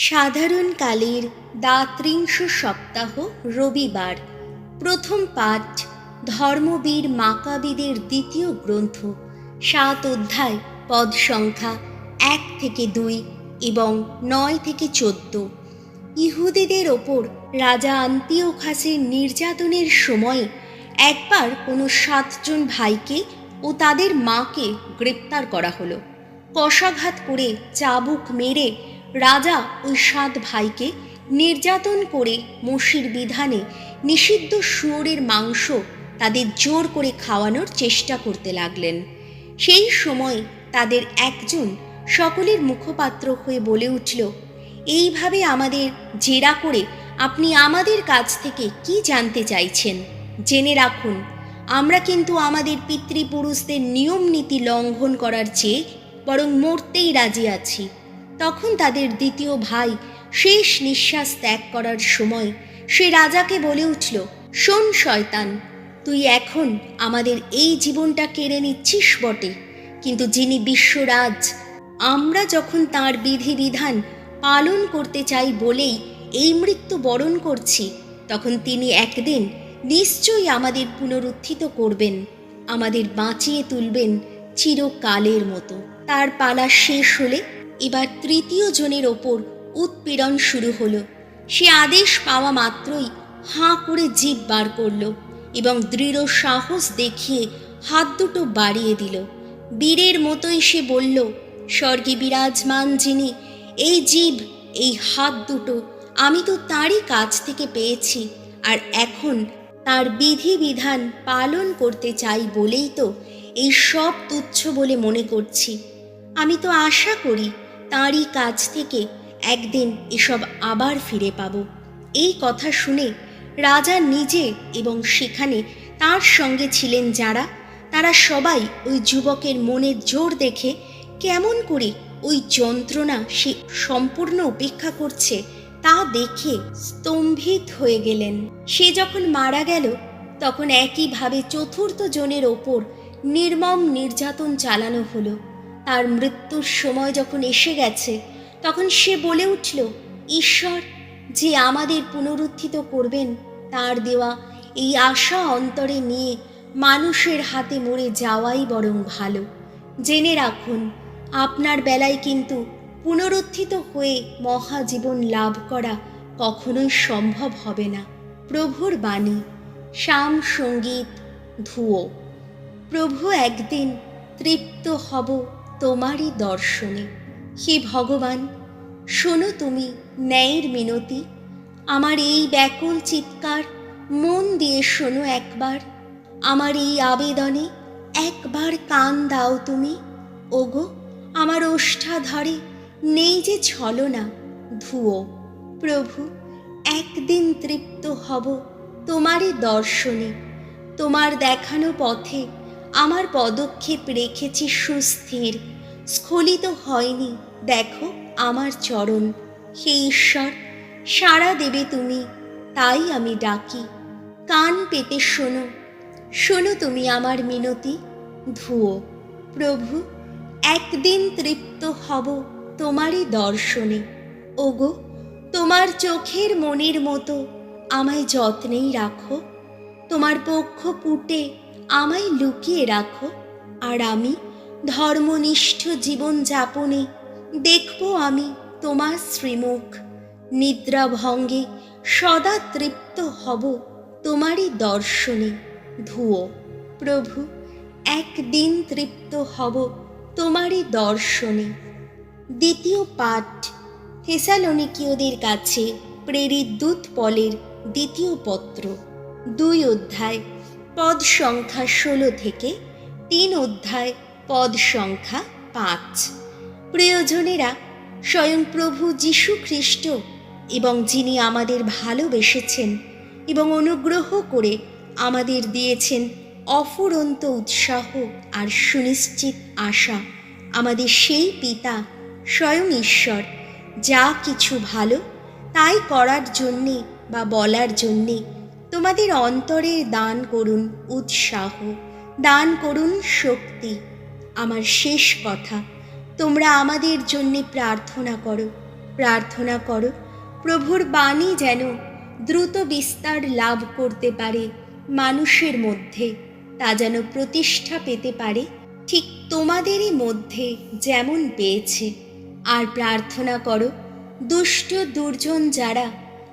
সাধারণকালের দ্বাত্রিংশ সপ্তাহ রবিবার। প্রথম পাঠ ধর্মবীর মাকাবিদের দ্বিতীয় গ্রন্থ, 7 অধ্যায়, পদ সংখ্যা 1 থেকে 2 এবং 9 থেকে 14। ইহুদিদের ওপর রাজা আন্তিওখাসের নির্যাতনের সময়ে একবার কোনো 7 জন ভাইকে ও তাদের মাকে গ্রেপ্তার করা হলো। কষাঘাত করে চাবুক মেরে রাজা ওই 7 ভাইকে নির্যাতন করে মোশির বিধানে নিষিদ্ধ শুয়োরের মাংস তাদের জোর করে খাওয়ানোর চেষ্টা করতে লাগলেন। সেই সময় তাদের একজন সকলের মুখপাত্র হয়ে বলে উঠল, এইভাবে আমাদের জেরা করে আপনি আমাদের কাছ থেকে কি জানতে চাইছেন? জেনে রাখুন, আমরা কিন্তু আমাদের পিতৃপুরুষদের নিয়ম নীতি লঙ্ঘন করার চেয়ে বরং মরতেই রাজি আছি। তখন তাদের দ্বিতীয় ভাই শেষ নিঃশ্বাস ত্যাগ করার সময় সে রাজাকে বলে উঠল, শোন শয়তান, তুই এখন আমাদের এই জীবনটা কেড়ে নিচ্ছিস বটে, কিন্তু যিনি বিশ্বরাজ, আমরা যখন তাঁর বিধিবিধান পালন করতে চাই বলেই এই মৃত্যু বরণ করছি, তখন তিনি একদিন নিশ্চয়ই আমাদের পুনরুত্থিত করবেন, আমাদের বাঁচিয়ে তুলবেন চিরকালের মতো। তার পালা শেষ হলে এবার তৃতীয় জনের ওপর উৎপীড়ন শুরু হলো। সে আদেশ পাওয়া মাত্রই হাঁ করে জিভ বার করল এবং দৃঢ় সাহস দেখিয়ে হাত দুটো বাড়িয়ে দিল। বীরের মতোই সে বলল, স্বর্গে বিরাজমান যিনি, এই জিভ, এই হাত দুটো আমি তো তাঁরই কাছ থেকে পেয়েছি, আর এখন তার বিধিবিধান পালন করতে চাই বলেই তো এই সব তুচ্ছ বলে মনে করছি। আমি তো আশা করি তাঁরই কাছ থেকে একদিন এসব আবার ফিরে পাব। এই কথা শুনে রাজা নিজে এবং সেখানে তার সঙ্গে ছিলেন যারা, তারা সবাই ওই যুবকের মনের জোর দেখে কেমন করে ওই যন্ত্রণা সে সম্পূর্ণ উপেক্ষা করছে তা দেখে স্তম্ভিত হয়ে গেলেন। সে যখন মারা গেল তখন একইভাবে চতুর্থ জনের ওপর নির্মম নির্যাতন চালানো হলো। তার মৃত্যুর সময় যখন এসে গেছে তখন সে বলে উঠল, ঈশ্বর যে আমাদের পুনরুত্থিত করবেন, তার দেওয়া এই আশা অন্তরে নিয়ে মানুষের হাতে মরে যাওয়াই বরং ভালো। জেনে রাখুন, আপনার বেলায় কিন্তু পুনরুত্থিত হয়ে মহাজীবন লাভ করা কখনোই সম্ভব হবে না। প্রভুর বাণী, শাম সঙ্গীত, ধুয়ো। প্রভু একদিন তৃপ্ত হব তোমারই দর্শনে। হে ভগবান, শোনো তুমি ন্যায়ের মিনতি, আমার এই ব্যাকুল চিৎকার মন দিয়ে শোনো একবার, আমার এই আবেদনে একবার কান দাও তুমি। ওগো, আমার ওষ্ঠাধরে নেই যে ছলনা, ধুয়ো। প্রভু, একদিন তৃপ্ত হব তোমারই দর্শনে, তোমার দেখানো পথে আমার পদক্ষেপ রেখেছি সুস্থির, স্খলিত হয়নি দেখো আমার চরণ। হে ঈশ্বর, সাড়া দেবে তুমি, তাই আমি ডাকি, কান পেতে শোনো, শোনো তুমি আমার মিনতি, ধুয়ো। প্রভু, একদিন তৃপ্ত হব তোমারই দর্শনে। ওগো, তোমার চোখের মনের মতো আমায় যত্নেই রাখো, তোমার পক্ষ পুটে আমায় লুকিয়ে রাখো, আর আমি ধর্মনিষ্ঠ জীবন যাপনে দেখব আমি তোমার শ্রীমুখ। নিদ্রা ভঙ্গে সদা তৃপ্ত হব তোমারই দর্শনে, ধুয়ো। প্রভু, একদিন তৃপ্ত হব তোমারই দর্শনে। দ্বিতীয় পাঠ থেসালোনিকীয়দের কাছে প্রেরিত দূত পলের দ্বিতীয় পত্র, 2 অধ্যায়, পদ সংখ্যা 16 থেকে 3 অধ্যায়, পদ সংখ্যা 5। প্রিয়জনেরা, স্বয়ং প্রভু যীশু খ্রিস্ট এবং যিনি আমাদের ভালোবেসেছেন এবং অনুগ্রহ করে আমাদের দিয়েছেন অফুরন্ত উৎসাহ আর সুনিশ্চিত আশা, আমাদের সেই পিতা স্বয়ং ঈশ্বর যা কিছু ভালো তাই করার জন্যে বা বলার জন্যে তোমাদের অন্তরে দান করুন উৎসাহ, দান করুন শক্তি। আমার শেষ কথা, তোমরা আমাদের জন্যে প্রার্থনা করো প্রার্থনা করো প্রভুর বাণী যেন দ্রুত বিস্তার লাভ করতে পারে মানুষের মধ্যে, তা যেন প্রতিষ্ঠা পেতে পারে ঠিক তোমাদেরই মধ্যে যেমন পেয়েছে। আর প্রার্থনা করো দুষ্ট দুর্জন যারা,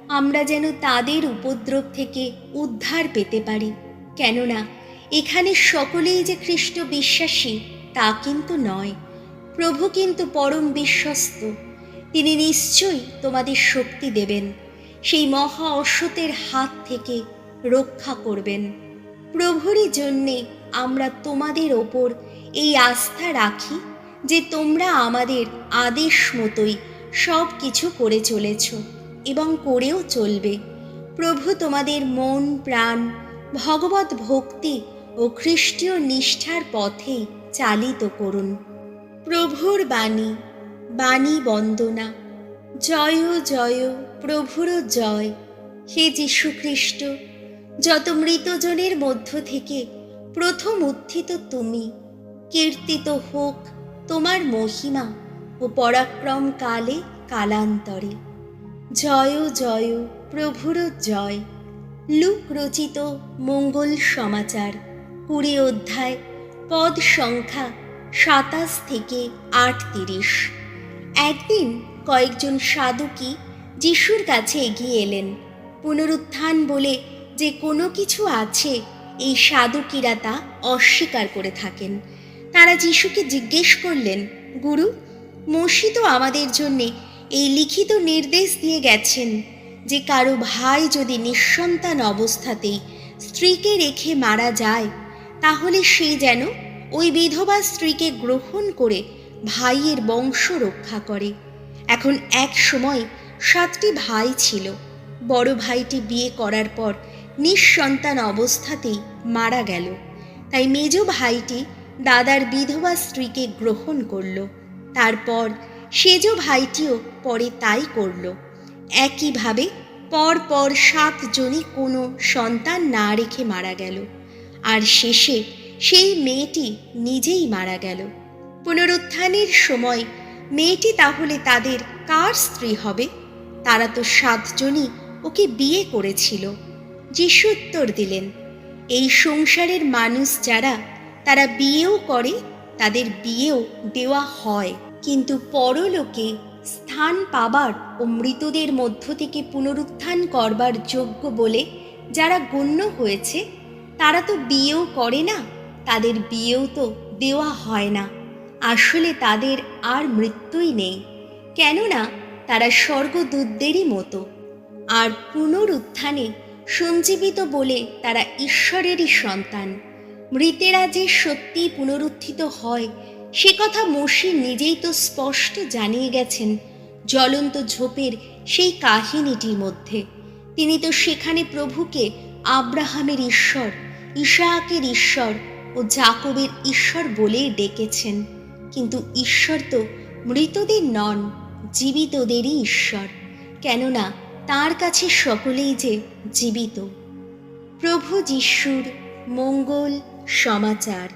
আমরা যেন তাদের উপদ্রব থেকে উদ্ধার পেতে পারি। কেননা এখানে সকলেই যে খ্রিস্ট বিশ্বাসী তা কিন্তু নয়। প্রভু কিন্তু পরম বিশ্বস্ত, তিনি নিশ্চয়ই তোমাদের শক্তি দেবেন, সেই মহা অসতের হাত থেকে রক্ষা করবেন। প্রভুরই জন্যে আমরা তোমাদের ওপর এই আস্থা রাখি যে তোমরা আমাদের আদেশ মতোই সব কিছু করে চলেছ এবং করেও চলবে। প্রভু তোমাদের মন প্রাণ ভগবত ভক্তি ও খ্রিস্টীয় নিষ্ঠার পথে চালিত করুন। প্রভুর বাণী, বাণী বন্দনা। জয় জয় প্রভুর জয়। হে যীশু খ্রিস্ট, যত মৃতজনের মধ্য থেকে প্রথম উত্থিত তুমি, কীর্তিত হোক তোমার মহিমা ও পরাক্রম কালে কালান্তরে। জয় জয় প্রভুর জয়। লুক রচিত মঙ্গল সমাচার 20 অধ্যায়, পদ সংখ্যা 27 থেকে 38। একদিন কয়েকজন সাধুকি যিশুর কাছে এগিয়ে এলেন। পুনরুত্থান বলে যে কোনো কিছু আছে, এই সাধুকিরা তা অস্বীকার করে থাকেন। তারা যিশুকে জিজ্ঞেস করলেন, গুরু, মসি তো আমাদের জন্যে এই লিখিত নির্দেশ দিয়ে গেছেন যে কারো ভাই যদি নিঃসন্তান অবস্থাতেই স্ত্রীকে রেখে মারা যায়, তাহলে সে যেন ওই বিধবা স্ত্রীকে গ্রহণ করে ভাইয়ের বংশ রক্ষা করে। এখন এক সময় 7টি ভাই ছিল। বড় ভাইটি বিয়ে করার পর নিঃসন্তান অবস্থাতেই মারা গেল। তাই মেজ ভাইটি দাদার বিধবা স্ত্রীকে গ্রহণ করল। তারপর সেজ ভাইটিও পরে তাই করল। একইভাবে পর 7 জনই কোনো সন্তান না রেখে মারা গেল। আর শেষে সেই মেয়েটি নিজেই মারা গেল। পুনরুত্থানের সময় মেয়েটি তাহলে তাদের কার স্ত্রী হবে? তারা তো 7 জনই ওকে বিয়ে করেছিল। যিশু উত্তর দিলেন, এই সংসারের মানুষ যারা, তারা বিয়েও করে, তাদের বিয়েও দেওয়া হয়, কিন্তু পরলোকে স্থান পাবার ও মৃতদের মধ্য থেকে পুনরুত্থান করবার যোগ্য বলে যারা গণ্য হয়েছে, তারা তো বিয়েও করে না, তাদের বিয়েও তো দেওয়া হয় না। আসলে তাদের আর মৃত্যুই নেই, কেননা তারা স্বর্গদূতদেরই মতো। আর পুনরুত্থানে সঞ্জীবিত বলে তারা ঈশ্বরেরই সন্তান। মৃতেরা যে সত্যি পুনরুত্থিত হয় সে কথা মসি নিজেই তো স্পষ্ট জানিয়ে গেছেন জ্বলন্ত ঝোপের সেই কাহিনীটির মধ্যে। তিনি তো সেখানে প্রভুকে আব্রাহামের ঈশ্বর, ইসাহাকের ঈশ্বর ও যাকবের ঈশ্বর বলেই ডেকেছেন। কিন্তু ঈশ্বর তো মৃতদের নন, জীবিতদেরই ঈশ্বর, কেননা তার কাছে সকলেই যে জীবিত। প্রভু যিশুর মঙ্গল সমাচার।